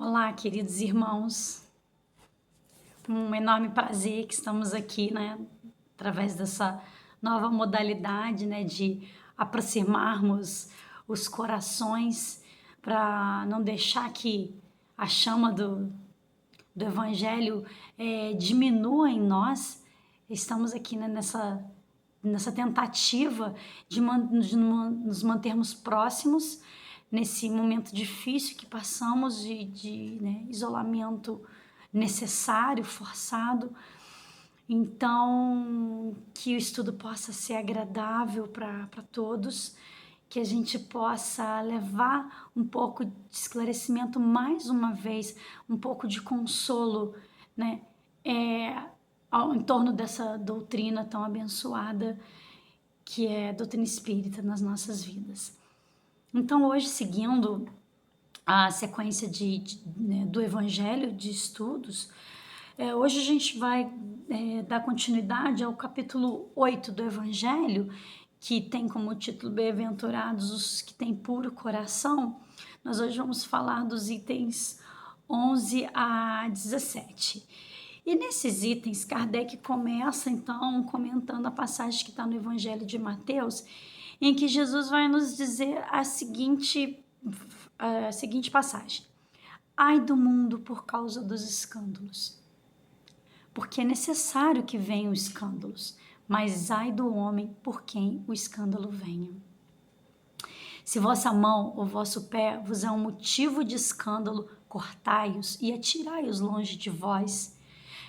Olá, queridos irmãos. Um enorme prazer que estamos aqui, né, através dessa nova modalidade, né, de aproximarmos os corações para não deixar que a chama do Evangelho diminua em nós. Estamos aqui, né, nessa tentativa de nos mantermos próximos nesse momento difícil que passamos de isolamento necessário, forçado. Então, que o estudo possa ser agradável para todos, que a gente possa levar um pouco de esclarecimento mais uma vez, um pouco de consolo, né? Em torno dessa doutrina tão abençoada que é a doutrina espírita nas nossas vidas. Então, hoje, seguindo a sequência né, do Evangelho de estudos, hoje a gente vai dar continuidade ao capítulo 8 do Evangelho, que tem como título Bem-aventurados os que têm puro coração. Nós hoje vamos falar dos itens 11 a 17. E nesses itens, Kardec começa então comentando a passagem que está no Evangelho de Mateus, em que Jesus vai nos dizer a seguinte passagem: Ai do mundo por causa dos escândalos, porque é necessário que venham escândalos, mas ai do homem por quem o escândalo venha. Se vossa mão ou vosso pé vos é um motivo de escândalo, cortai-os e atirai-os longe de vós.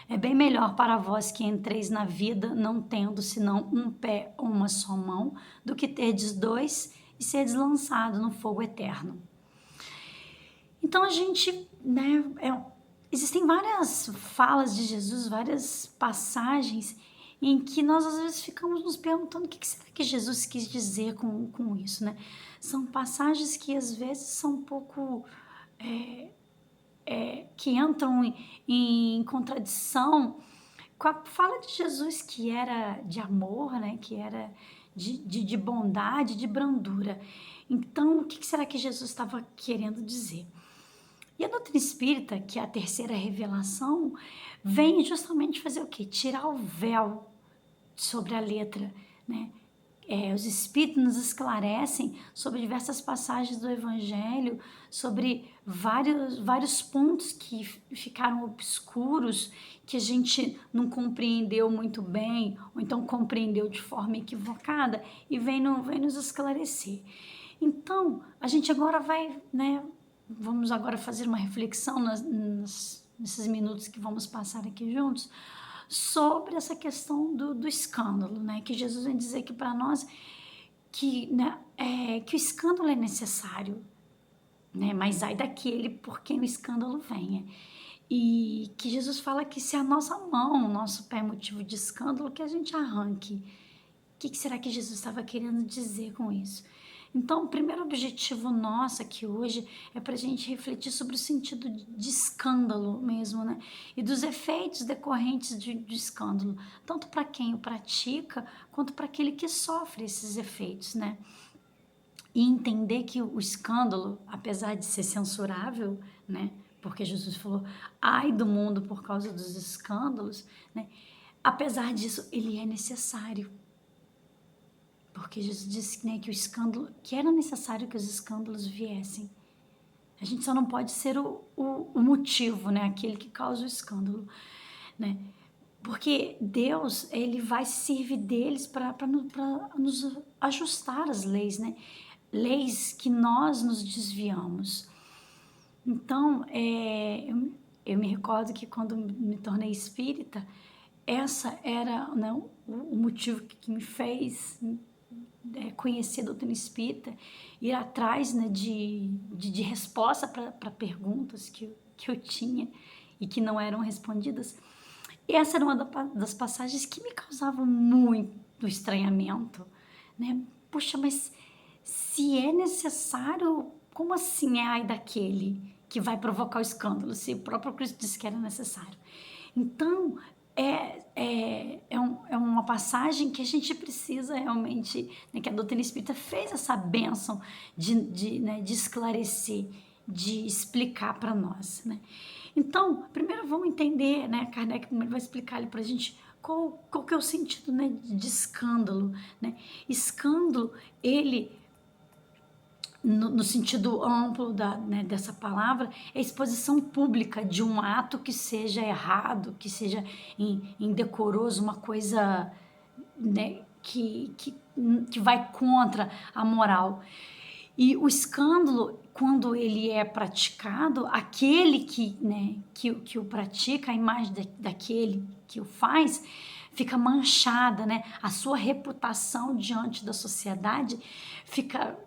É bem melhor para vós que entreis na vida não tendo senão um pé ou uma só mão, do que terdes dois e seres lançado no fogo eterno. Então a gente, né, existem várias falas de Jesus, várias passagens em que nós às vezes ficamos nos perguntando o que será que Jesus quis dizer com isso, né? São passagens que às vezes são um pouco que entram em contradição com a fala de Jesus, que era de amor, né? Que era de bondade, de brandura. Então, o que será que Jesus estava querendo dizer? E a doutrina espírita, que é a terceira revelação, vem justamente fazer o quê? Tirar o véu sobre a letra, né? Os espíritos nos esclarecem sobre diversas passagens do Evangelho, sobre vários pontos que ficaram obscuros, que a gente não compreendeu muito bem, ou então compreendeu de forma equivocada, e vem nos esclarecer. Então, a gente agora vai, né? Vamos agora fazer uma reflexão nesses minutos que vamos passar aqui juntos, sobre essa questão do escândalo, né? Que Jesus vem dizer que para nós que, né, que o escândalo é necessário, né? Mas ai daquele por quem o escândalo venha. E que Jesus fala que se a nossa mão, o nosso pé é motivo de escândalo, que a gente arranque. O que será que Jesus estava querendo dizer com isso? Então, o primeiro objetivo nosso aqui hoje é para a gente refletir sobre o sentido de escândalo mesmo, né? E dos efeitos decorrentes de escândalo, tanto para quem o pratica, quanto para aquele que sofre esses efeitos, né? E entender que o escândalo, apesar de ser censurável, né? Porque Jesus falou, ai do mundo por causa dos escândalos, né? Apesar disso, ele é necessário. Porque Jesus disse, né, que o escândalo, que era necessário que os escândalos viessem. A gente só não pode ser o motivo, né, aquele que causa o escândalo, né? Porque Deus, ele vai se servir deles para nos ajustar as leis, né? Leis que nós nos desviamos. Então, eu me recordo que quando me tornei espírita, essa era, né, o motivo que me fez conhecer a doutrina espírita, ir atrás, né, de resposta para perguntas que eu tinha e que não eram respondidas. E essa era uma das passagens que me causava muito estranhamento, né? Puxa, mas se é necessário, como assim é ai daquele que vai provocar o escândalo, se o próprio Cristo disse que era necessário? Então, é uma passagem que a gente precisa realmente, né, que a doutrina espírita fez essa bênção de esclarecer de explicar para nós, né? Então, primeiro vamos entender, né? Kardec primeiro vai explicar ali para a gente qual que é o sentido, né, de escândalo, né? Escândalo, ele, no sentido amplo né, dessa palavra, é a exposição pública de um ato que seja errado, que seja indecoroso, uma coisa, né, que vai contra a moral. E o escândalo, quando ele é praticado, aquele que o pratica, a imagem daquele que o faz, fica manchada, né? A sua reputação diante da sociedade fica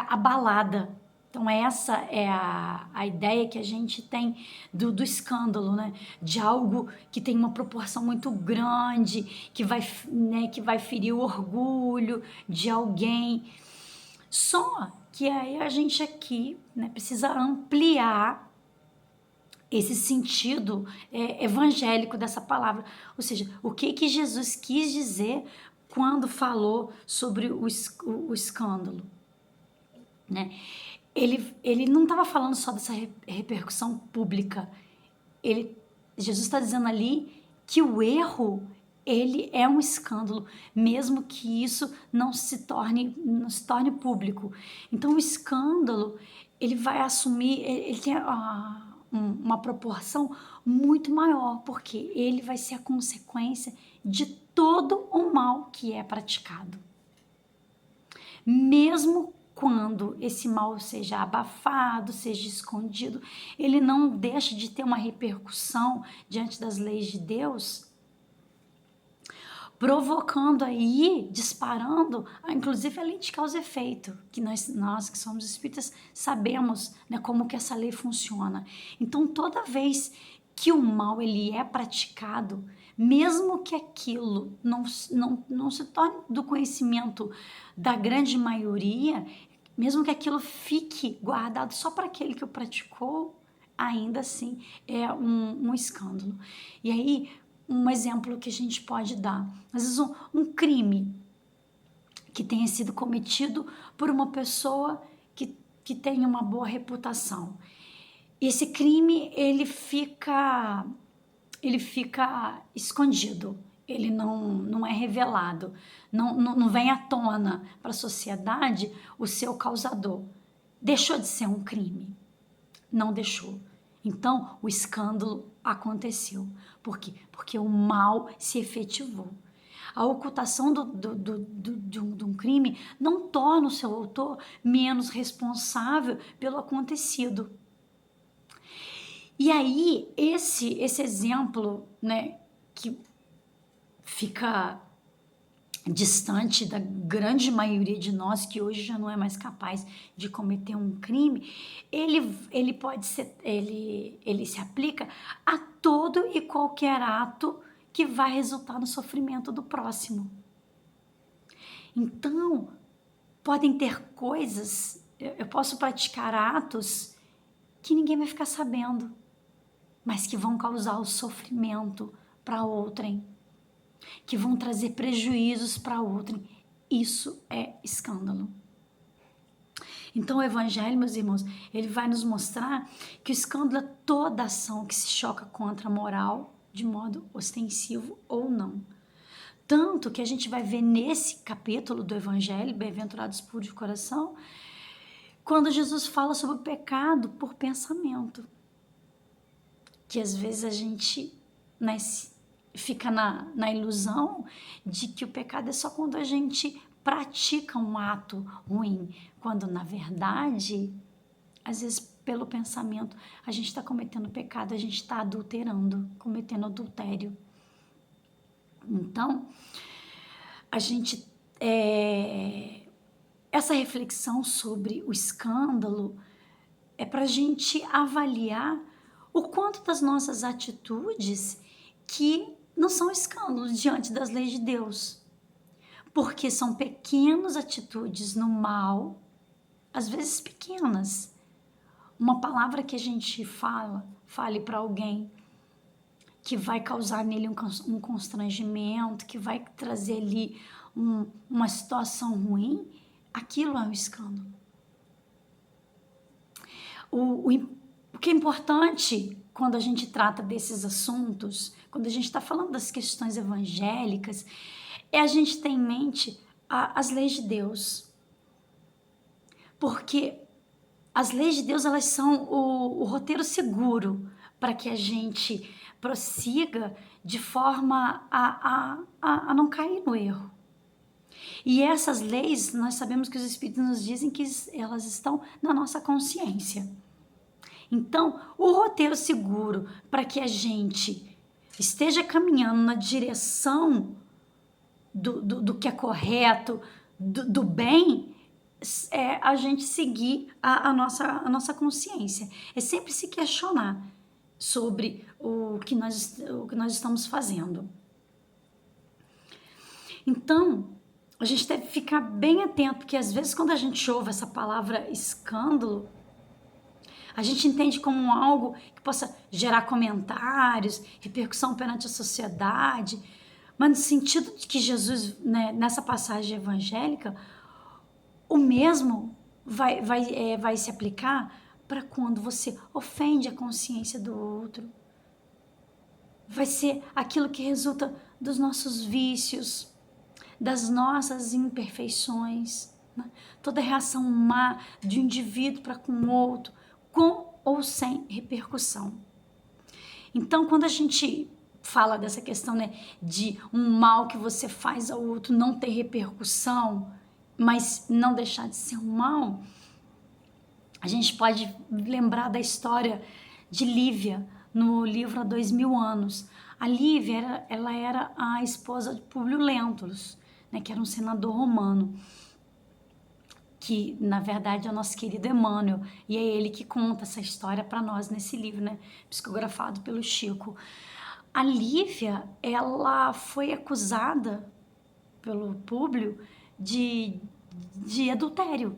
abalada. Então essa é a ideia que a gente tem do escândalo, né? De algo que tem uma proporção muito grande, que vai ferir o orgulho de alguém. Só que aí a gente aqui, né, precisa ampliar esse sentido evangélico dessa palavra. Ou seja, o que Jesus quis dizer quando falou sobre o escândalo, né? Ele não estava falando só dessa repercussão pública. Jesus está dizendo ali que o erro, ele é um escândalo, mesmo que isso não se torne público. Então o escândalo, ele vai assumir, ele tem uma proporção muito maior, porque ele vai ser a consequência de todo o mal que é praticado. Mesmo quando esse mal seja abafado, seja escondido, ele não deixa de ter uma repercussão diante das leis de Deus, provocando aí, disparando, inclusive a lei de causa e efeito, que nós que somos espíritas sabemos, né, como que essa lei funciona. Então, toda vez que o mal ele é praticado, mesmo que aquilo não se torne do conhecimento da grande maioria, mesmo que aquilo fique guardado só para aquele que o praticou, ainda assim é um escândalo. E aí, um exemplo que a gente pode dar, às vezes um crime que tenha sido cometido por uma pessoa que tem uma boa reputação. Esse crime, ele fica escondido, ele não é revelado, não vem à tona para a sociedade o seu causador. Deixou de ser um crime? Não deixou. Então, o escândalo aconteceu. Por quê? Porque o mal se efetivou. A ocultação de um crime não torna o seu autor menos responsável pelo acontecido. E aí, esse exemplo, né, que fica distante da grande maioria de nós, que hoje já não é mais capaz de cometer um crime, ele pode ser, ele se aplica a todo e qualquer ato que vai resultar no sofrimento do próximo. Então, podem ter coisas, eu posso praticar atos que ninguém vai ficar sabendo, mas que vão causar o sofrimento para outrem, que vão trazer prejuízos para outrem. Isso é escândalo. Então o Evangelho, meus irmãos, ele vai nos mostrar que o escândalo é toda ação que se choca contra a moral, de modo ostensivo ou não. Tanto que a gente vai ver nesse capítulo do Evangelho, Bem-aventurados puros de coração, quando Jesus fala sobre o pecado por pensamento. Que às vezes a gente fica na ilusão de que o pecado é só quando a gente pratica um ato ruim, quando na verdade, às vezes pelo pensamento, a gente está cometendo pecado, a gente está adulterando, cometendo adultério. Então, a gente, essa reflexão sobre o escândalo é para a gente avaliar o quanto das nossas atitudes que não são escândalos diante das leis de Deus. Porque são pequenas atitudes no mal, às vezes pequenas. Uma palavra que a gente fale para alguém que vai causar nele um constrangimento, que vai trazer ali uma situação ruim, aquilo é um escândalo. O que é importante quando a gente trata desses assuntos, quando a gente está falando das questões evangélicas, é a gente ter em mente as leis de Deus. Porque as leis de Deus, elas são o roteiro seguro para que a gente prossiga de forma a não cair no erro. E essas leis, nós sabemos que os Espíritos nos dizem que elas estão na nossa consciência. Então, o roteiro seguro para que a gente esteja caminhando na direção do que é correto, do bem, é a gente seguir a nossa consciência. É sempre se questionar sobre o que nós estamos fazendo. Então, a gente deve ficar bem atento, porque às vezes quando a gente ouve essa palavra escândalo, a gente entende como algo que possa gerar comentários, repercussão perante a sociedade, mas no sentido de que Jesus, né, nessa passagem evangélica, o mesmo vai se aplicar para quando você ofende a consciência do outro. Vai ser aquilo que resulta dos nossos vícios, das nossas imperfeições, né? Toda reação má de um indivíduo para com o outro, com ou sem repercussão. Então, quando a gente fala dessa questão, né, de um mal que você faz ao outro não ter repercussão, mas não deixar de ser um mal, a gente pode lembrar da história de Lívia no livro Há 2000 Anos. A Lívia ela era a esposa de Públio Lentulus, né, que era um senador romano, que na verdade é o nosso querido Emmanuel, e é ele que conta essa história para nós nesse livro, né, psicografado pelo Chico. A Lívia, ela foi acusada pelo Públio de adultério.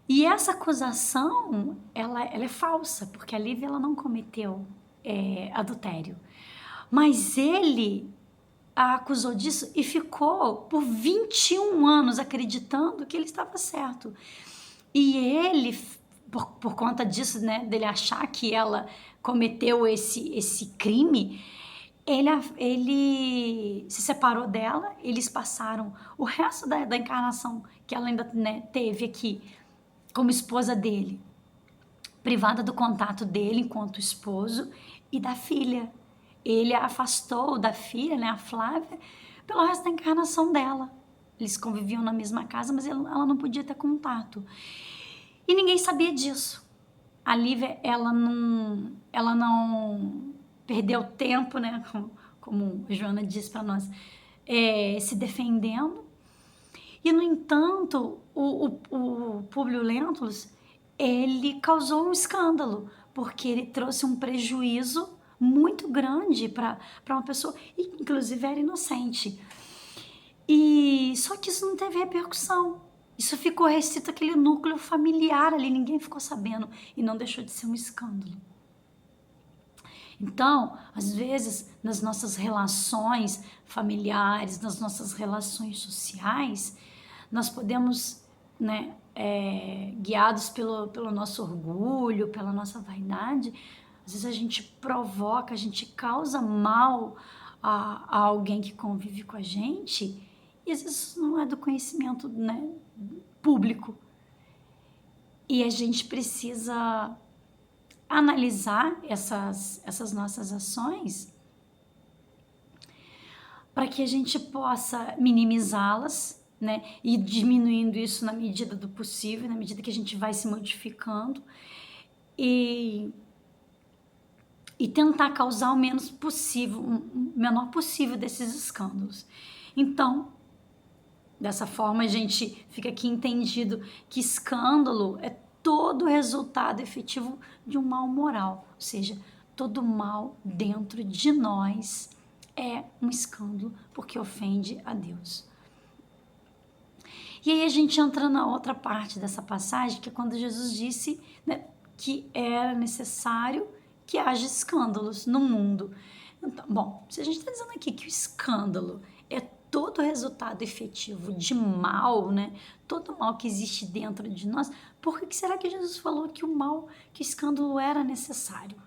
E essa acusação, ela é falsa, porque a Lívia ela não cometeu adultério. Mas ele a acusou disso e ficou por 21 anos acreditando que ele estava certo. E ele, por conta disso, né, dele achar que ela cometeu esse crime, ele se separou dela, eles passaram o resto da encarnação que ela ainda, né, teve aqui como esposa dele, privada do contato dele enquanto esposo e da filha. Ele a afastou da filha, né, a Flávia, pelo resto da encarnação dela. Eles conviviam na mesma casa, mas ela não podia ter contato. E ninguém sabia disso. A Lívia, ela não perdeu tempo, né, como a Joana disse para nós, se defendendo. E, no entanto, o Públio Lentulus, ele causou um escândalo, porque ele trouxe um prejuízo muito grande para uma pessoa, e inclusive era inocente. E só que isso não teve repercussão. Isso ficou restrito àquele núcleo familiar ali, ninguém ficou sabendo e não deixou de ser um escândalo. Então, às vezes, nas nossas relações familiares, nas nossas relações sociais, nós podemos, né, guiados pelo nosso orgulho, pela nossa vaidade, às vezes a gente provoca, a gente causa mal a alguém que convive com a gente, e às vezes não é do conhecimento, né, público. E a gente precisa analisar essas nossas ações para que a gente possa minimizá-las, né, e diminuindo isso na medida do possível, na medida que a gente vai se modificando e tentar causar o menos possível, o menor possível desses escândalos. Então, dessa forma a gente fica aqui entendido que escândalo é todo resultado efetivo de um mal moral, ou seja, todo mal dentro de nós é um escândalo porque ofende a Deus. E aí a gente entra na outra parte dessa passagem, que é quando Jesus disse, né, que era necessário que haja escândalos no mundo. Então, bom, se a gente está dizendo aqui que o escândalo é todo resultado efetivo de mal, né? Todo mal que existe dentro de nós, por que será que Jesus falou que o mal, que o escândalo era necessário?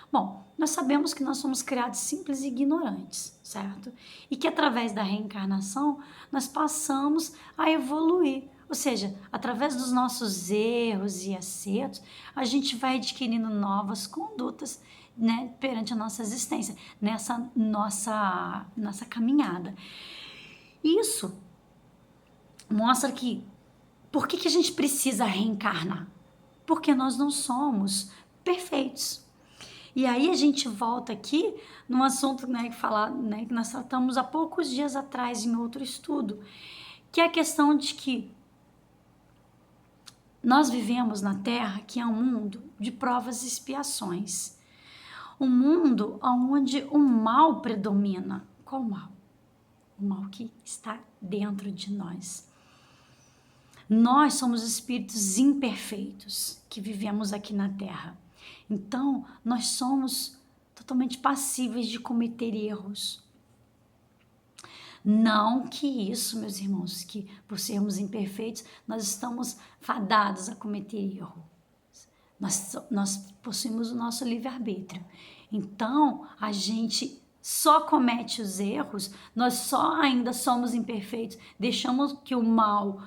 Bom, nós sabemos que nós somos criados simples e ignorantes, certo? E que através da reencarnação nós passamos a evoluir. Ou seja, através dos nossos erros e acertos, a gente vai adquirindo novas condutas, né, perante a nossa existência, nessa nossa caminhada. Isso mostra que por que a gente precisa reencarnar? Porque nós não somos perfeitos. E aí a gente volta aqui num assunto, né, que nós tratamos há poucos dias atrás em outro estudo, que é a questão de que nós vivemos na Terra, que é um mundo de provas e expiações. Um mundo onde o mal predomina. Qual mal? O mal que está dentro de nós. Nós somos espíritos imperfeitos que vivemos aqui na Terra. Então, nós somos totalmente passíveis de cometer erros. Não que isso, meus irmãos, que por sermos imperfeitos, nós estamos fadados a cometer erro. Nós possuímos o nosso livre-arbítrio. Então, a gente só comete os erros, nós só ainda somos imperfeitos, deixamos que o mal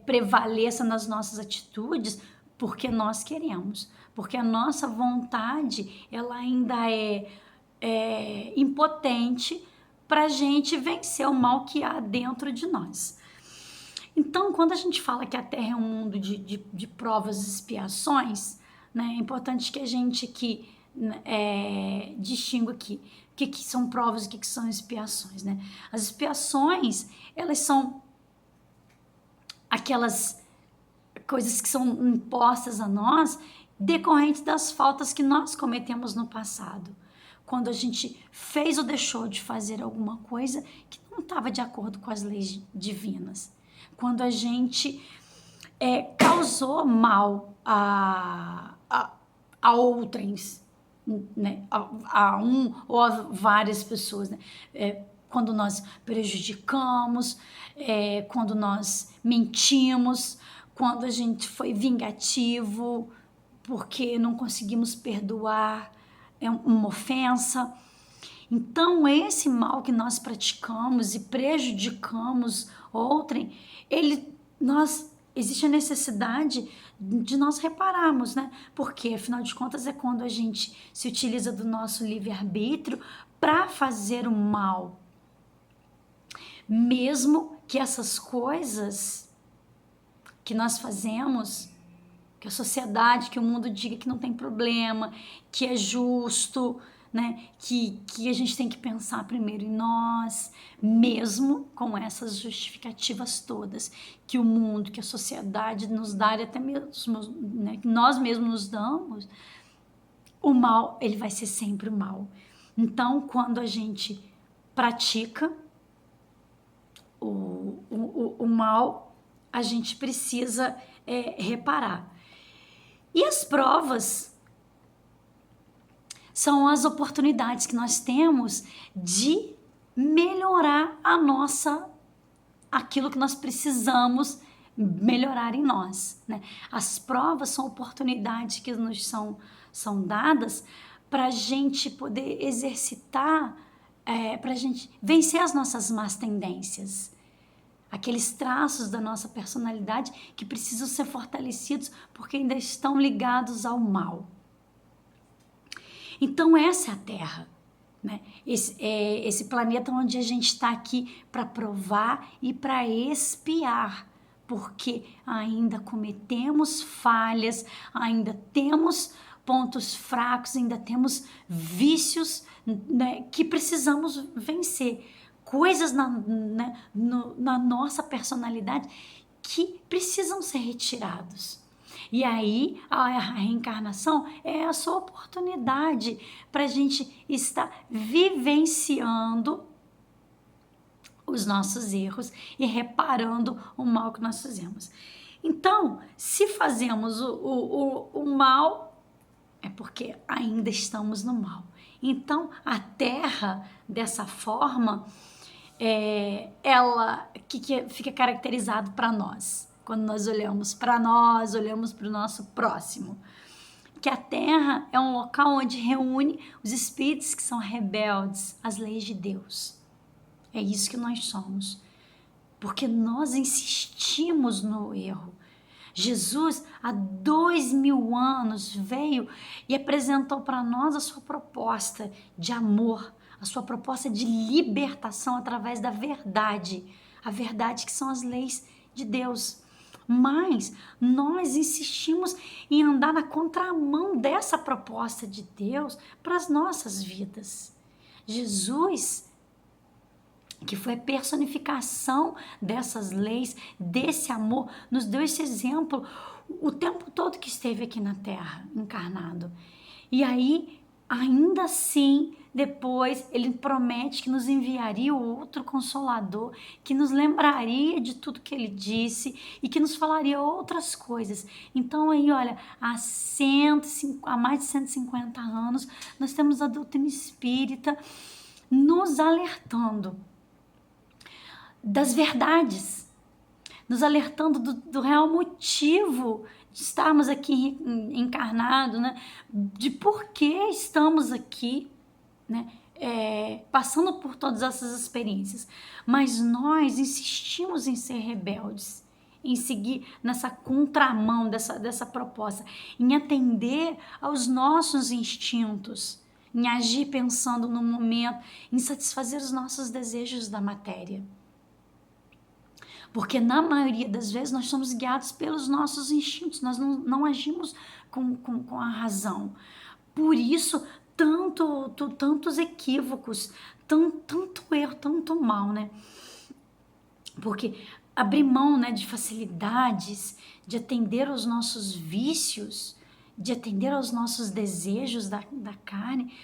prevaleça nas nossas atitudes porque nós queremos, porque a nossa vontade ela ainda é impotente para a gente vencer o mal que há dentro de nós. Então, quando a gente fala que a Terra é um mundo de provas e expiações, né, é importante que a gente aqui distinga aqui o que são provas e o que são expiações. Né? As expiações, elas são aquelas coisas que são impostas a nós decorrentes das faltas que nós cometemos no passado. Quando a gente fez ou deixou de fazer alguma coisa que não estava de acordo com as leis divinas. Quando a gente causou mal a outrens, né? a um ou a várias pessoas, né? Quando nós prejudicamos, quando nós mentimos, quando a gente foi vingativo, porque não conseguimos perdoar uma ofensa. Então, esse mal que nós praticamos e prejudicamos outrem, existe a necessidade de nós repararmos, né? Porque, afinal de contas, é quando a gente se utiliza do nosso livre-arbítrio para fazer o mal. Mesmo que essas coisas que nós fazemos, que a sociedade, que o mundo diga que não tem problema, que é justo, né? Que a gente tem que pensar primeiro em nós, mesmo com essas justificativas todas que o mundo, que a sociedade nos dá, e até mesmo, né, que nós mesmos nos damos, o mal, ele vai ser sempre o mal. Então, quando a gente pratica o mal, a gente precisa reparar. E as provas são as oportunidades que nós temos de melhorar aquilo que nós precisamos melhorar em nós, né? As provas são oportunidades que nos são dadas para a gente poder exercitar, para a gente vencer as nossas más tendências. Aqueles traços da nossa personalidade que precisam ser fortalecidos porque ainda estão ligados ao mal. Então, essa é a Terra, né? Esse planeta onde a gente está aqui para provar e para expiar, porque ainda cometemos falhas, ainda temos pontos fracos, ainda temos vícios, né, que precisamos vencer. Coisas na nossa personalidade que precisam ser retirados. E aí, a reencarnação é a sua oportunidade para a gente estar vivenciando os nossos erros e reparando o mal que nós fizemos. Então, se fazemos o mal, é porque ainda estamos no mal. Então, a Terra, dessa forma, ela que fica caracterizado para nós, quando nós olhamos para nós, olhamos para o nosso próximo. Que a Terra é um local onde reúne os espíritos que são rebeldes às leis de Deus. É isso que nós somos, porque nós insistimos no erro. Jesus, há 2000 anos, veio e apresentou para nós a sua proposta de amor, a sua proposta de libertação através da verdade, a verdade que são as leis de Deus. Mas nós insistimos em andar na contramão dessa proposta de Deus para as nossas vidas. Jesus, que foi a personificação dessas leis, desse amor, nos deu esse exemplo o tempo todo que esteve aqui na Terra, encarnado. E aí, ainda assim, depois, ele promete que nos enviaria o outro Consolador, que nos lembraria de tudo que ele disse e que nos falaria outras coisas. Então aí, olha, há mais de 150 anos, nós temos a doutrina espírita nos alertando das verdades, nos alertando do real motivo de estarmos aqui encarnados, né? De por que estamos aqui, né? Passando por todas essas experiências. Mas nós insistimos em ser rebeldes, em seguir nessa contramão dessa proposta, em atender aos nossos instintos, em agir pensando no momento, em satisfazer os nossos desejos da matéria. Porque na maioria das vezes nós somos guiados pelos nossos instintos, nós não agimos com a razão. Por isso, tantos equívocos, tanto erro, tanto mal, né? Porque abrir mão, né, de facilidades, de atender aos nossos vícios, de atender aos nossos desejos da carne,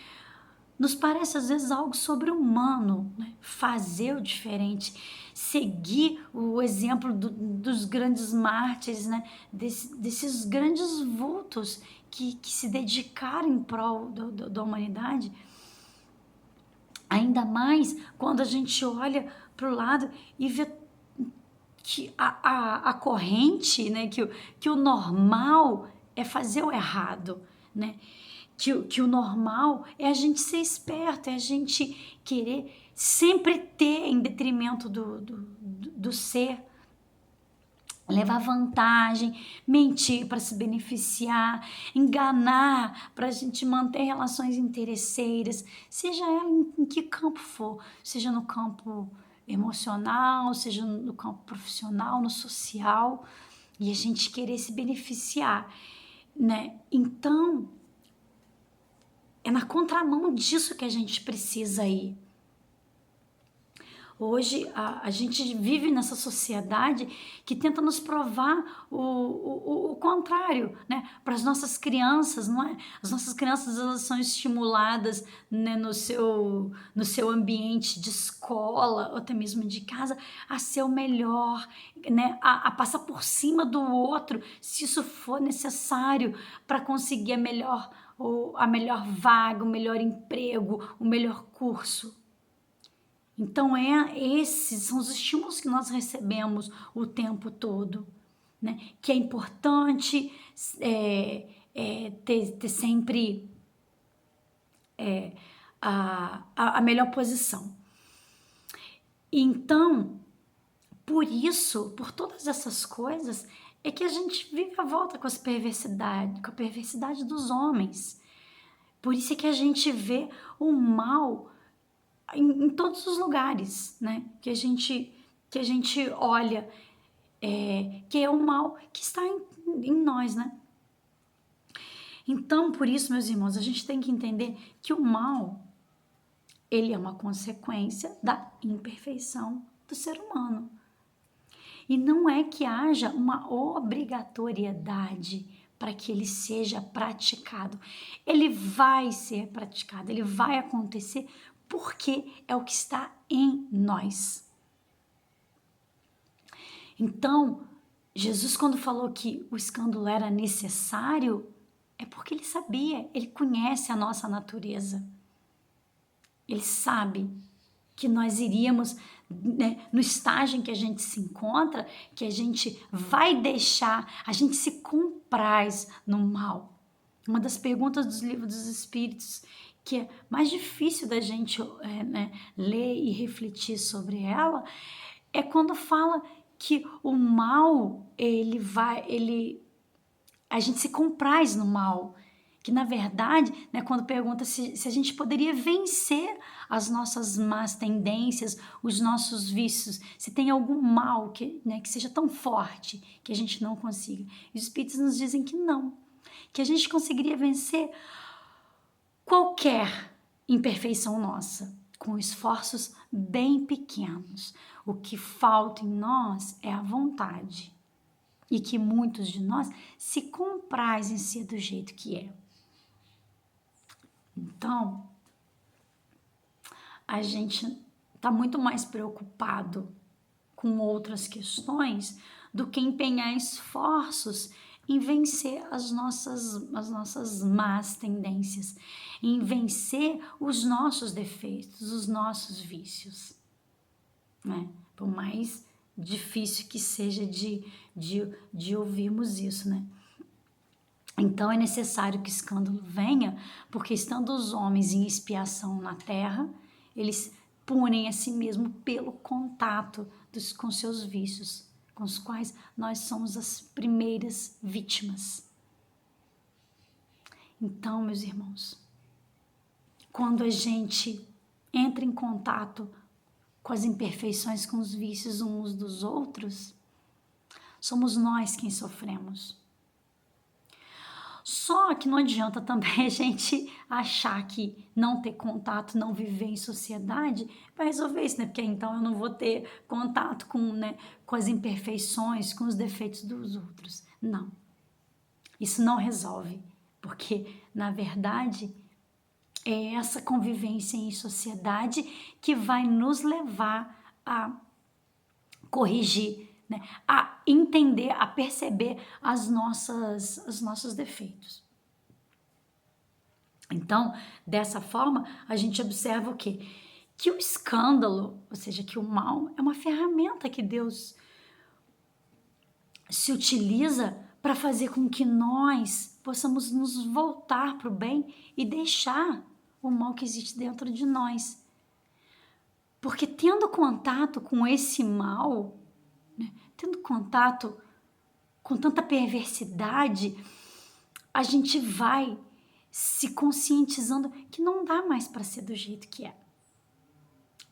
nos parece às vezes algo sobre-humano, né? Fazer o diferente, seguir o exemplo dos grandes mártires, né? Desses grandes vultos que se dedicaram em prol da humanidade. Ainda mais quando a gente olha para o lado e vê que a corrente, né? Que o normal é fazer o errado, né? Que o normal é a gente ser esperto, é a gente querer sempre ter em detrimento do ser, levar vantagem, mentir para se beneficiar, enganar para a gente manter relações interesseiras, seja ela em que campo for, seja no campo emocional, seja no campo profissional, no social, e a gente querer se beneficiar, né? Então, é na contramão disso que a gente precisa ir. Hoje a gente vive nessa sociedade que tenta nos provar o contrário, né? Para as nossas crianças, não é? As nossas crianças, elas são estimuladas, né, no seu ambiente de escola ou até mesmo de casa a ser o melhor, né? A passar por cima do outro, se isso for necessário para conseguir a melhor vaga, o melhor emprego, o melhor curso. Então, esses são os estímulos que nós recebemos o tempo todo, né? Que é importante ter sempre a melhor posição. Então, por isso, por todas essas coisas, é que a gente vive a volta com a perversidade dos homens. Por isso é que a gente vê o mal em todos os lugares, né? Que a gente olha, que é o mal que está em nós, né? Então, por isso, meus irmãos, a gente tem que entender que o mal, ele é uma consequência da imperfeição do ser humano. E não é que haja uma obrigatoriedade para que ele seja praticado. Ele vai ser praticado, ele vai acontecer porque é o que está em nós. Então, Jesus, quando falou que o escândalo era necessário, é porque ele sabia, ele conhece a nossa natureza. Ele sabe que nós iríamos, né, no estágio em que a gente se encontra, que a gente vai deixar, a gente se compraz no mal. Uma das perguntas dos livros dos Espíritos que é mais difícil da gente né, ler e refletir sobre ela é quando fala que o mal a gente se compraz no mal, que na verdade, né, quando pergunta se a gente poderia vencer as nossas más tendências, os nossos vícios, se tem algum mal né, que seja tão forte que a gente não consiga. E os Espíritos nos dizem que não, que a gente conseguiria vencer qualquer imperfeição nossa, com esforços bem pequenos. O que falta em nós é a vontade, e que muitos de nós se comprazem ser do jeito que é. Então, a gente está muito mais preocupado com outras questões do que empenhar esforços em vencer as nossas más tendências, em vencer os nossos defeitos, os nossos vícios, né? Por mais difícil que seja de ouvirmos isso, né? Então é necessário que escândalo venha, porque estando os homens em expiação na terra, eles punem a si mesmo pelo contato com seus vícios, com os quais nós somos as primeiras vítimas. Então, meus irmãos, quando a gente entra em contato com as imperfeições, com os vícios uns dos outros, somos nós quem sofremos. Só que não adianta também a gente achar que não ter contato, não viver em sociedade vai resolver isso, né? Porque então eu não vou ter contato com as imperfeições, com os defeitos dos outros. Não. Isso não resolve, porque, na verdade, é essa convivência em sociedade que vai nos levar a corrigir, né? A entender, a perceber os nossos defeitos. Então, dessa forma, a gente observa o quê? Que o escândalo, ou seja, que o mal é uma ferramenta que Deus se utiliza para fazer com que nós possamos nos voltar para o bem e deixar o mal que existe dentro de nós. Porque tendo contato com esse mal, né, tendo contato com tanta perversidade, a gente vai se conscientizando que não dá mais para ser do jeito que é.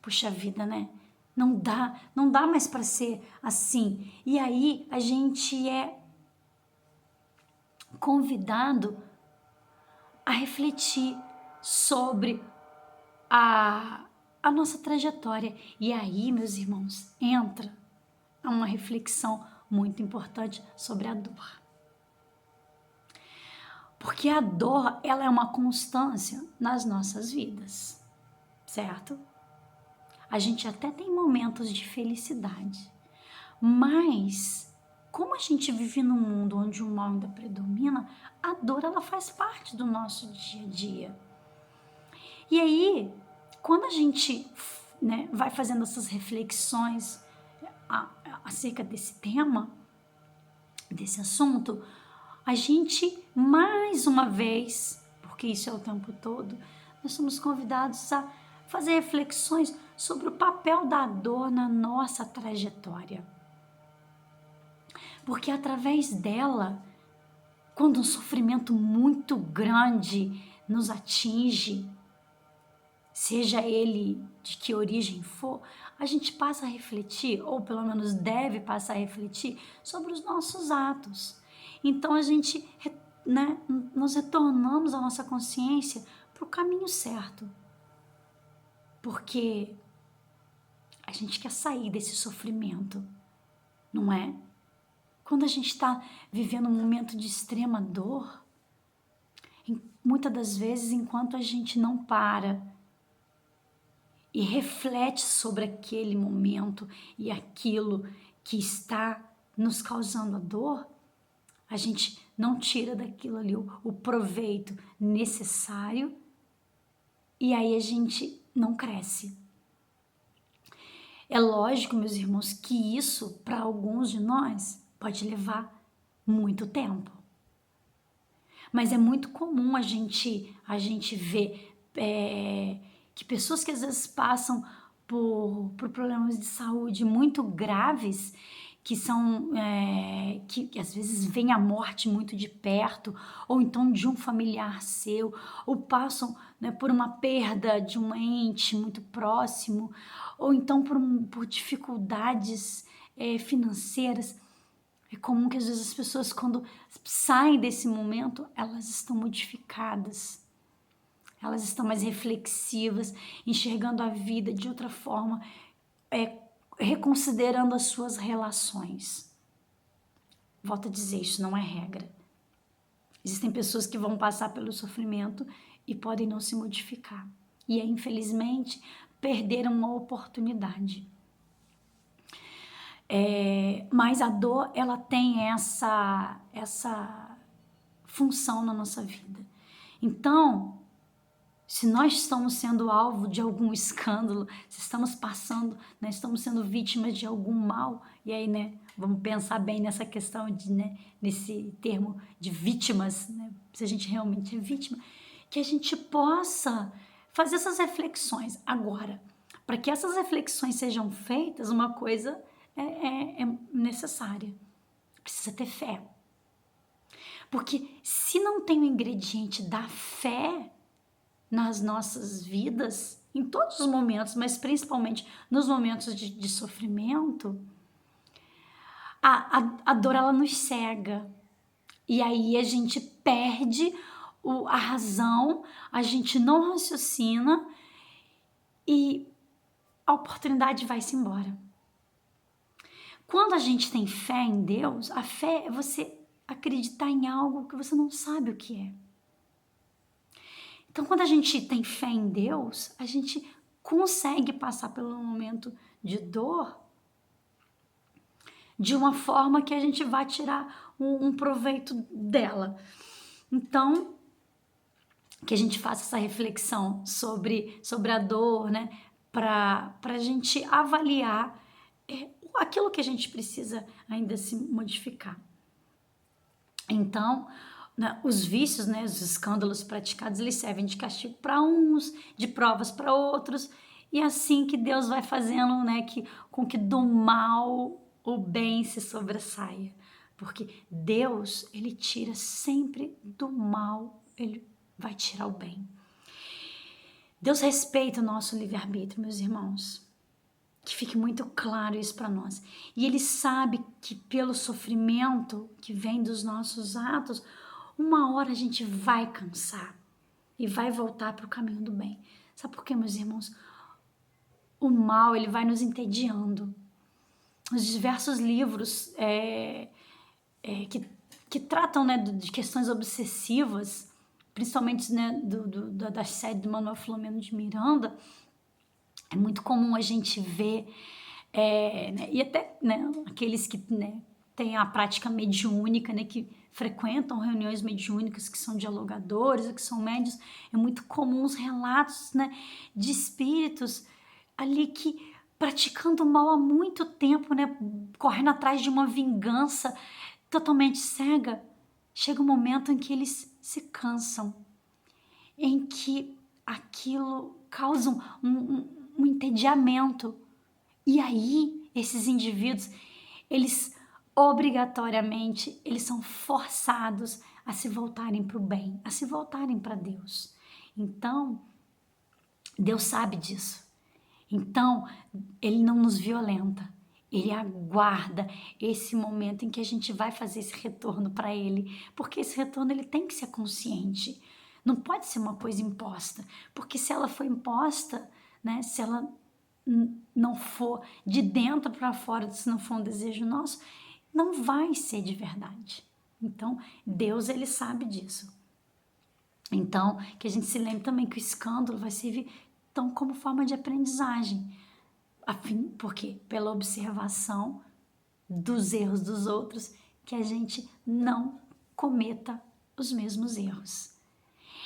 Puxa vida, né? Não dá mais para ser assim. E aí a gente é convidado a refletir sobre a nossa trajetória. E aí, meus irmãos, entra uma reflexão muito importante sobre a dor. Porque a dor, ela é uma constância nas nossas vidas, certo? A gente até tem momentos de felicidade, mas como a gente vive num mundo onde o mal ainda predomina, a dor ela faz parte do nosso dia a dia. E aí, quando a gente vai fazendo essas reflexões acerca desse tema, desse assunto, a gente, mais uma vez, porque isso é o tempo todo, nós somos convidados a fazer reflexões sobre o papel da dor na nossa trajetória. Porque através dela, quando um sofrimento muito grande nos atinge, seja ele de que origem for, a gente passa a refletir, ou pelo menos deve passar a refletir, sobre os nossos atos. Então a gente, nós retornamos a nossa consciência para o caminho certo. Porque a gente quer sair desse sofrimento, não é? Quando a gente está vivendo um momento de extrema dor, muitas das vezes, enquanto a gente não para e reflete sobre aquele momento e aquilo que está nos causando a dor, a gente não tira daquilo ali o proveito necessário e aí a gente não cresce. É lógico, meus irmãos, que isso, para alguns de nós, pode levar muito tempo. Mas é muito comum a gente ver que pessoas que às vezes passam por problemas de saúde muito graves, que são que às vezes vem a morte muito de perto, ou então de um familiar seu, ou passam, né, por uma perda de um ente muito próximo, ou então por dificuldades financeiras. É comum que às vezes as pessoas, quando saem desse momento, elas estão modificadas, elas estão mais reflexivas, enxergando a vida de outra forma, reconsiderando as suas relações. Volto a dizer, isso não é regra. Existem pessoas que vão passar pelo sofrimento e podem não se modificar. E aí, infelizmente, perderam uma oportunidade. Mas a dor, ela tem essa função na nossa vida. Então, se nós estamos sendo alvo de algum escândalo, se estamos passando, né, estamos sendo vítimas de algum mal, e aí, né, vamos pensar bem nessa questão de, né, nesse termo de vítimas, né, se a gente realmente é vítima, que a gente possa fazer essas reflexões. Agora, para que essas reflexões sejam feitas, uma coisa é necessária. Precisa ter fé. Porque se não tem o ingrediente da fé nas nossas vidas, em todos os momentos, mas principalmente nos momentos de sofrimento, a dor ela nos cega. E aí a gente perde a razão, a gente não raciocina e a oportunidade vai-se embora. Quando a gente tem fé em Deus, a fé é você acreditar em algo que você não sabe o que é. Então, quando a gente tem fé em Deus, a gente consegue passar pelo momento de dor de uma forma que a gente vai tirar um proveito dela. Então, que a gente faça essa reflexão sobre a dor, né? Para a gente avaliar aquilo que a gente precisa ainda se modificar. Então, né, os vícios, né, os escândalos praticados, eles servem de castigo para uns, de provas para outros, e assim que Deus vai fazendo, né, com que do mal o bem se sobressaia. Porque Deus, ele tira sempre do mal, ele vai tirar o bem. Deus respeita o nosso livre-arbítrio, meus irmãos. Que fique muito claro isso para nós. E Ele sabe que pelo sofrimento que vem dos nossos atos, uma hora a gente vai cansar e vai voltar para o caminho do bem. Sabe por quê, meus irmãos? O mal, ele vai nos entediando. Os diversos livros que tratam, né, de questões obsessivas, principalmente, né, da série do Manuel Filomeno de Miranda, é muito comum a gente ver, né, e até, né, aqueles que, né, têm a prática mediúnica, né, que frequentam reuniões mediúnicas, que são dialogadores, que são médios, é muito comum os relatos, né, de espíritos ali que praticando mal há muito tempo, né, correndo atrás de uma vingança totalmente cega, chega um momento em que eles se cansam, em que aquilo causa um entediamento. E aí, esses indivíduos, eles obrigatoriamente, eles são forçados a se voltarem para o bem, a se voltarem para Deus. Então, Deus sabe disso. Então, Ele não nos violenta. Ele aguarda esse momento em que a gente vai fazer esse retorno para Ele, porque esse retorno ele tem que ser consciente. Não pode ser uma coisa imposta, porque se ela for imposta, né, se ela não for de dentro para fora, se não for um desejo nosso, não vai ser de verdade. Então, Deus, ele sabe disso. Então, que a gente se lembre também que o escândalo vai servir tão como forma de aprendizagem. Porque pela observação dos erros dos outros, que a gente não cometa os mesmos erros.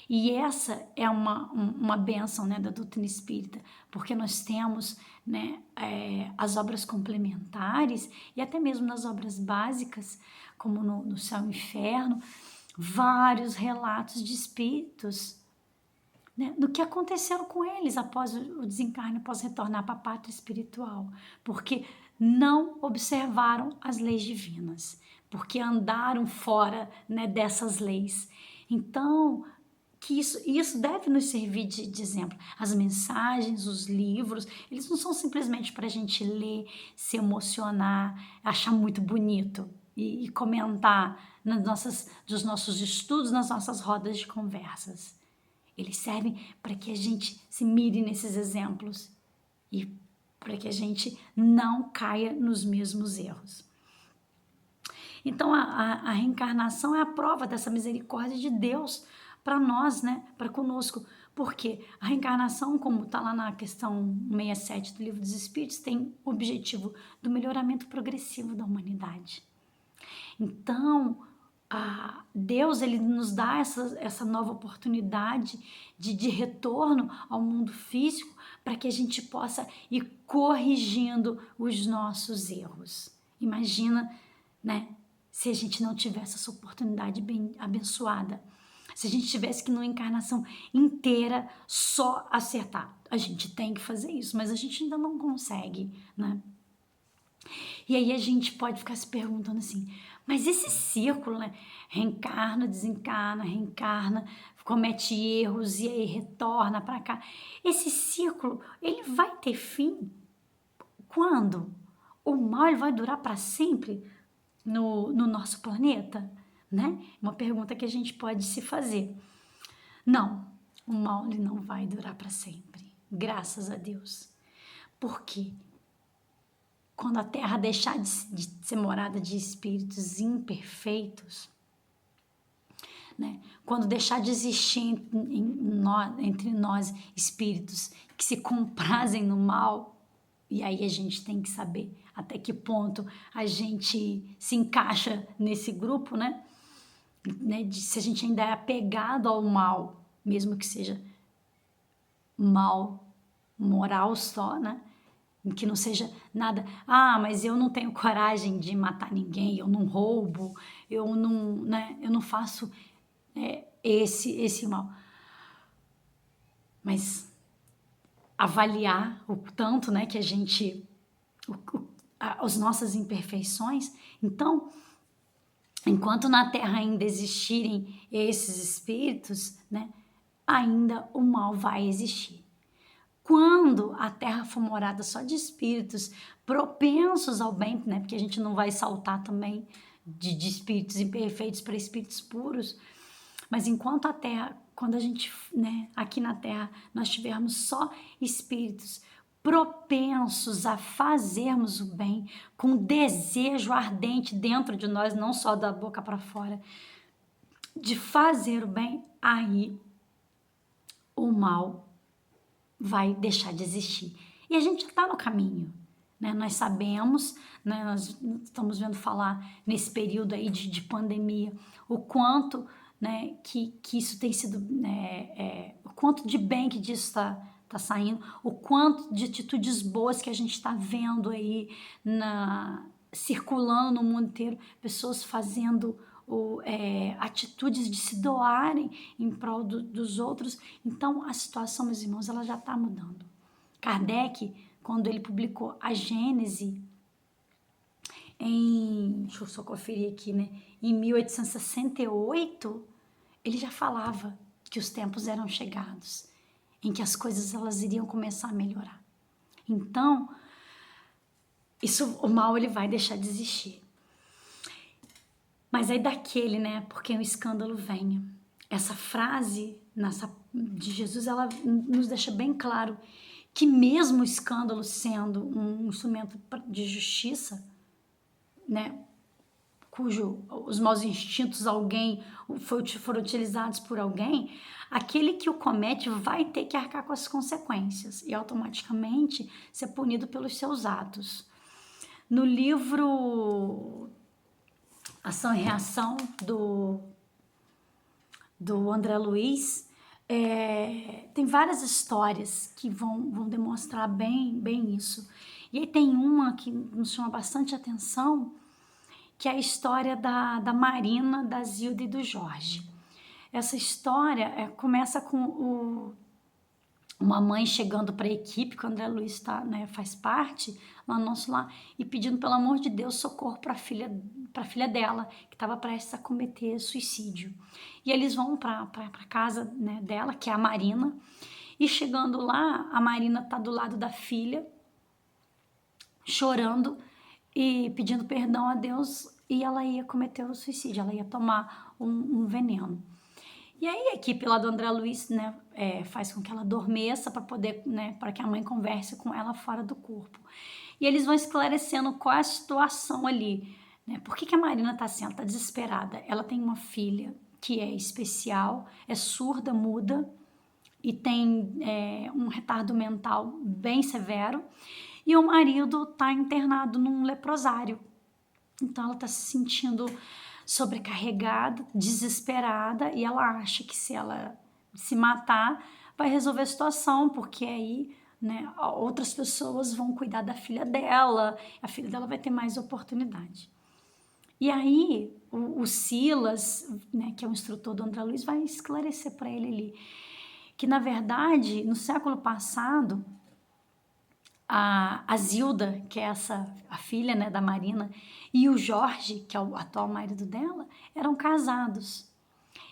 E essa é uma bênção, né, da doutrina espírita, porque nós temos, né, as obras complementares e até mesmo nas obras básicas, como no Céu e Inferno, vários relatos de espíritos, né, do que aconteceram com eles após o desencarne, após retornar para a pátria espiritual, porque não observaram as leis divinas, porque andaram fora, né, dessas leis. Então, que isso deve nos servir de exemplo. As mensagens, os livros, eles não são simplesmente para a gente ler, se emocionar, achar muito bonito e comentar dos nossos estudos, nas nossas rodas de conversas. Eles servem para que a gente se mire nesses exemplos e para que a gente não caia nos mesmos erros. Então, a reencarnação é a prova dessa misericórdia de Deus para nós, né? Para conosco. Porque a reencarnação, como está lá na questão 67 do Livro dos Espíritos, tem o objetivo do melhoramento progressivo da humanidade. Então, Deus, ele nos dá essa nova oportunidade de retorno ao mundo físico para que a gente possa ir corrigindo os nossos erros. Imagina, né, se a gente não tivesse essa oportunidade bem abençoada. Se a gente tivesse que numa encarnação inteira só acertar. A gente tem que fazer isso, mas a gente ainda não consegue, né? E aí a gente pode ficar se perguntando assim, mas esse círculo, né? Reencarna, reencarna, comete erros e aí retorna para cá. Esse círculo, ele vai ter fim? Quando? O mal ele vai durar para sempre no nosso planeta? Né? Uma pergunta que a gente pode se fazer. Não, o mal ele não vai durar para sempre. Graças a Deus. Por quê? Quando a Terra deixar de ser morada de espíritos imperfeitos, né? Quando deixar de existir entre nós espíritos que se comprazem no mal, e aí a gente tem que saber até que ponto a gente se encaixa nesse grupo, né? Se a gente ainda é apegado ao mal, mesmo que seja mal moral só, né? Que não seja nada, mas eu não tenho coragem de matar ninguém, eu não roubo, eu não, né, eu não faço esse mal. Mas avaliar o tanto, né, que a gente, as nossas imperfeições, então, enquanto na Terra ainda existirem esses espíritos, né, ainda o mal vai existir. Quando a Terra for morada só de espíritos propensos ao bem, né? Porque a gente não vai saltar também de espíritos imperfeitos para espíritos puros, mas enquanto a Terra, quando a gente, né, aqui na Terra, nós tivermos só espíritos propensos a fazermos o bem, com desejo ardente dentro de nós, não só da boca para fora, de fazer o bem, aí o mal vai deixar de existir. E a gente está no caminho, né? Nós sabemos, né? Nós estamos vendo falar nesse período aí de pandemia, o quanto, né, que isso tem sido, né, o quanto de bem que disso está saindo, o quanto de atitudes boas que a gente está vendo aí circulando no mundo inteiro, pessoas fazendo atitudes de se doarem em prol dos outros. Então, a situação, meus irmãos, ela já está mudando. Kardec, quando ele publicou a Gênese, deixa eu só conferir aqui, né? Em 1868, ele já falava que os tempos eram chegados, em que as coisas elas iriam começar a melhorar. Então, o mal ele vai deixar de existir. Mas aí daquele, né, porque o escândalo venha. Essa frase de Jesus, ela nos deixa bem claro que mesmo o escândalo sendo um instrumento de justiça, né, cujo os maus instintos foram utilizados por alguém, aquele que o comete vai ter que arcar com as consequências e automaticamente ser punido pelos seus atos. No livro Ação e Reação do André Luiz, Tem várias histórias que vão demonstrar bem isso. E aí tem uma que nos chama bastante atenção, que é a história da Marina, da Zilda e do Jorge. Essa história começa com uma mãe chegando para a equipe, que o André Luiz faz parte, lá no nosso lar, e pedindo, pelo amor de Deus, socorro para a filha dela, que estava prestes a cometer suicídio. E eles vão para a casa, né, dela, que é a Marina, e chegando lá, a Marina está do lado da filha, chorando e pedindo perdão a Deus, e ela ia cometer o suicídio, ela ia tomar um veneno. E aí a equipe lá do André Luiz, né, faz com que ela adormeça para poder, né, para que a mãe converse com ela fora do corpo. E eles vão esclarecendo qual é a situação ali, né? Por que a Marina tá assim? Ela tá desesperada. Ela tem uma filha que é especial, é surda, muda e tem um retardo mental bem severo. E o marido tá internado num leprosário. Então ela tá se sentindo sobrecarregada, desesperada, e ela acha que se ela se matar vai resolver a situação, porque aí, né, outras pessoas vão cuidar da filha dela, a filha dela vai ter mais oportunidade. E aí o Silas, né, que é o instrutor do André Luiz, vai esclarecer para ele ali que, na verdade, no século passado, a Zilda, que é a filha, né, da Marina, e o Jorge, que é o atual marido dela, eram casados.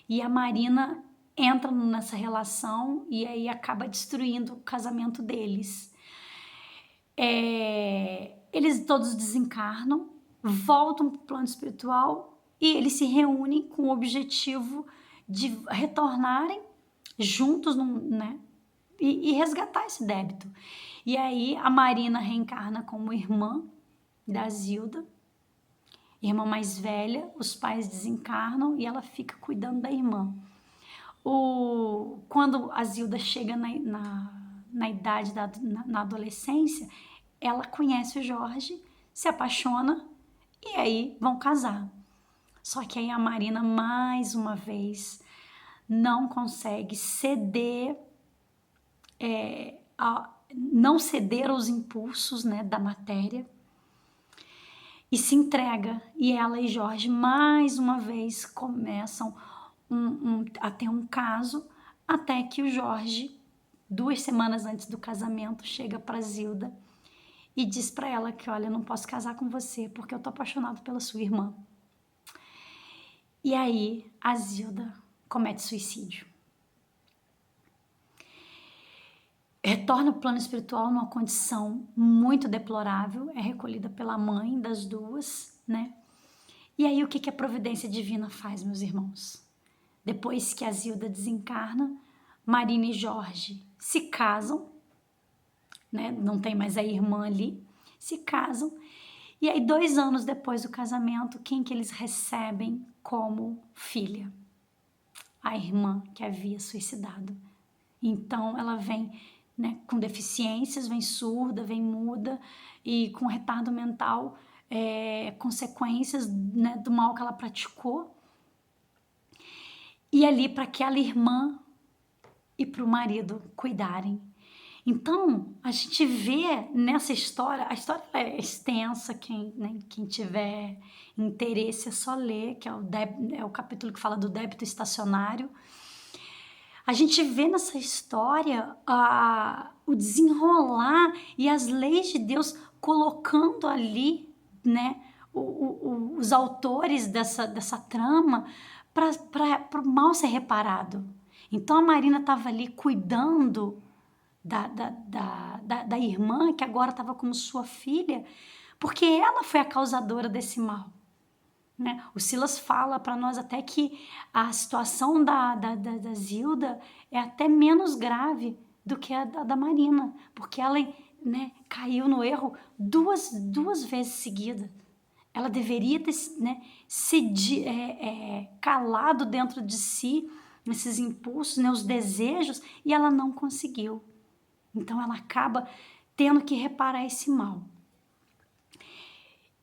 E a Marina entra nessa relação e aí acaba destruindo o casamento deles. Eles todos desencarnam, voltam para o plano espiritual e eles se reúnem com o objetivo de retornarem juntos, né, e resgatar esse débito. E aí a Marina reencarna como irmã da Zilda, irmã mais velha, os pais desencarnam e ela fica cuidando da irmã. Quando a Zilda chega na idade, na adolescência, ela conhece o Jorge, se apaixona e aí vão casar. Só que aí a Marina, mais uma vez, não consegue ceder, não ceder aos impulsos, né, da matéria, e se entrega. E ela e Jorge, mais uma vez, começam a ter um caso, até que o Jorge, 2 semanas antes do casamento, chega para Zilda e diz para ela que, olha, eu não posso casar com você porque eu tô apaixonado pela sua irmã. E aí a Zilda comete suicídio. Retorna ao plano espiritual numa condição muito deplorável, é recolhida pela mãe das duas, né? E aí o que a providência divina faz, meus irmãos? Depois que a Zilda desencarna, Marina e Jorge se casam, né? Não tem mais a irmã ali, se casam. E aí 2 anos depois do casamento, quem que eles recebem como filha? A irmã que havia suicidado. Então ela vem, né, com deficiências, vem surda, vem muda e com retardo mental, consequências, né, do mal que ela praticou. E ali para aquela irmã e para o marido cuidarem. Então, a gente vê nessa história, a história é extensa, quem tiver interesse é só ler, que é o capítulo que fala do débito estacionário. A gente vê nessa história o desenrolar e as leis de Deus colocando ali, né, os autores dessa trama para o mal ser reparado. Então a Marina estava ali cuidando da irmã, que agora estava como sua filha, porque ela foi a causadora desse mal. Né? O Silas fala para nós até que a situação da Zilda é até menos grave do que a da Marina, porque ela, né, caiu no erro duas vezes seguidas. Ela deveria ter, né, calado dentro de si esses impulsos, né, os desejos, e ela não conseguiu. Então ela acaba tendo que reparar esse mal.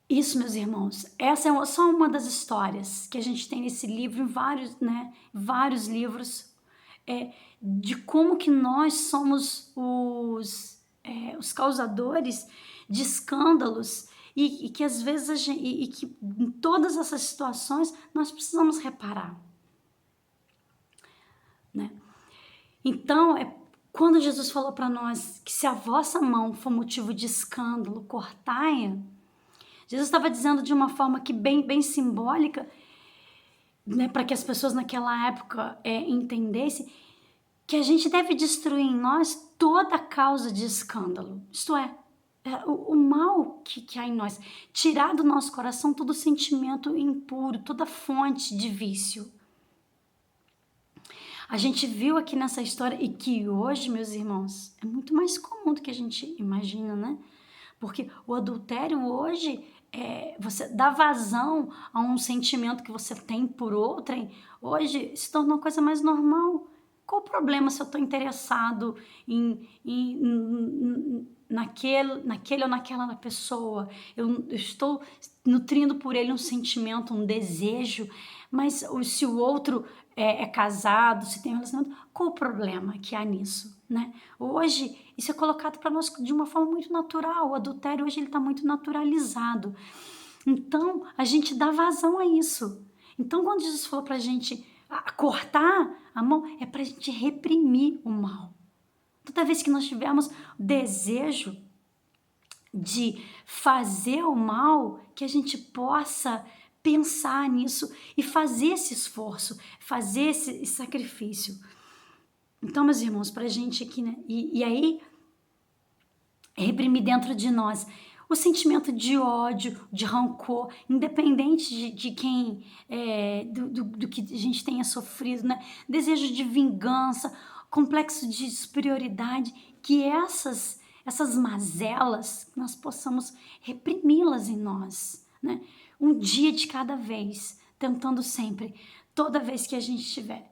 Isso, meus irmãos, essa é só uma das histórias que a gente tem nesse livro, em vários livros, de como que nós somos os causadores de escândalos e que às vezes e que em todas essas situações nós precisamos reparar, né? Então, quando Jesus falou para nós que se a vossa mão for motivo de escândalo, cortai-a, Jesus estava dizendo de uma forma que bem simbólica, né, para que as pessoas naquela época entendessem que a gente deve destruir em nós toda causa de escândalo. Isto o mal que há em nós. Tirar do nosso coração todo sentimento impuro, toda fonte de vício. A gente viu aqui nessa história, e que hoje, meus irmãos, é muito mais comum do que a gente imagina, né? Porque o adultério hoje, você dá vazão a um sentimento que você tem por outrem, hoje se tornou uma coisa mais normal. Qual o problema se eu estou interessado naquele ou naquela pessoa? Eu estou nutrindo por ele um sentimento, um desejo, mas se o outro é casado, se tem um relacionamento, qual o problema que há nisso, né? Hoje, isso é colocado para nós de uma forma muito natural. O adultério hoje ele está muito naturalizado. Então, a gente dá vazão a isso. Então, quando Jesus falou para a gente cortar a mão, é para a gente reprimir o mal. Toda vez que nós tivermos desejo de fazer o mal, que a gente possa pensar nisso e fazer esse esforço, fazer esse sacrifício. Então, meus irmãos, para a gente aqui, né? E aí, reprimir dentro de nós o sentimento de ódio, de rancor, independente de quem, do que a gente tenha sofrido, né? Desejo de vingança, complexo de superioridade, que essas mazelas, nós possamos reprimi-las em nós, né? Um dia de cada vez, tentando sempre, toda vez que a gente tiver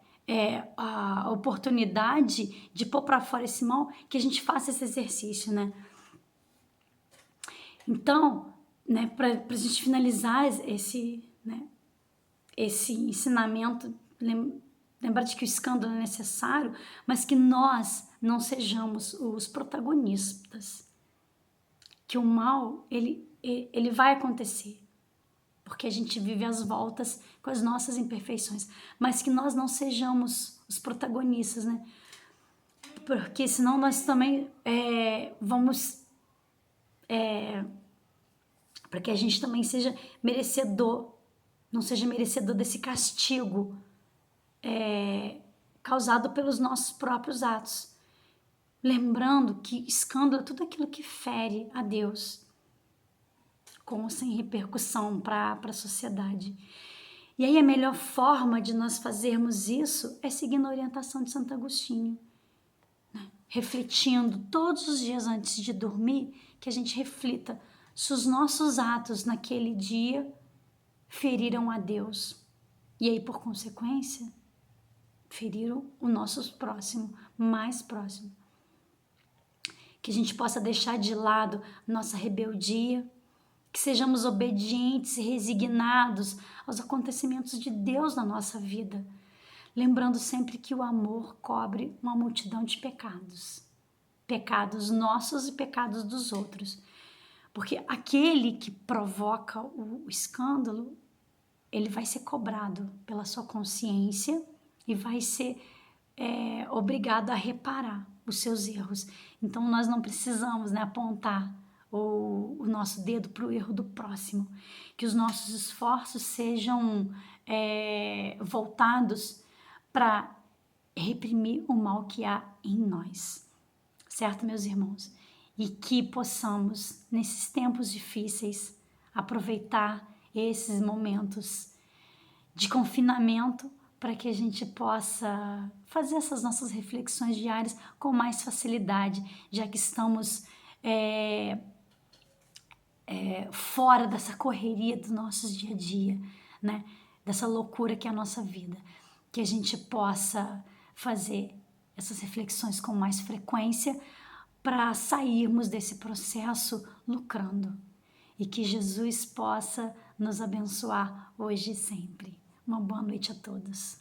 a oportunidade de pôr para fora esse mal, que a gente faça esse exercício, né? Então, né, para a gente finalizar esse ensinamento, lembrar de que o escândalo é necessário, mas que nós não sejamos os protagonistas. Que o mal, ele vai acontecer, porque a gente vive às voltas com as nossas imperfeições, mas que nós não sejamos os protagonistas, né? Porque senão nós também vamos... para que a gente também seja merecedor, não seja merecedor desse castigo causado pelos nossos próprios atos. Lembrando que escândalo é tudo aquilo que fere a Deus, com ou sem repercussão para a sociedade. E aí a melhor forma de nós fazermos isso é seguindo a orientação de Santo Agostinho, né? Refletindo todos os dias antes de dormir, que a gente reflita se os nossos atos naquele dia feriram a Deus. E aí, por consequência, feriram o nosso próximo, mais próximo. Que a gente possa deixar de lado nossa rebeldia, que sejamos obedientes e resignados aos acontecimentos de Deus na nossa vida, lembrando sempre que o amor cobre uma multidão de pecados, pecados nossos e pecados dos outros, porque aquele que provoca o escândalo, ele vai ser cobrado pela sua consciência e vai ser obrigado a reparar os seus erros. Então nós não precisamos, né, apontar o nosso dedo para o erro do próximo, que os nossos esforços sejam voltados para reprimir o mal que há em nós, certo, meus irmãos? E que possamos, nesses tempos difíceis, aproveitar esses momentos de confinamento para que a gente possa fazer essas nossas reflexões diárias com mais facilidade, já que estamos fora dessa correria dos nossos dia a dia, né? Dessa loucura que é a nossa vida. Que a gente possa fazer essas reflexões com mais frequência para sairmos desse processo lucrando. E que Jesus possa nos abençoar hoje e sempre. Uma boa noite a todos.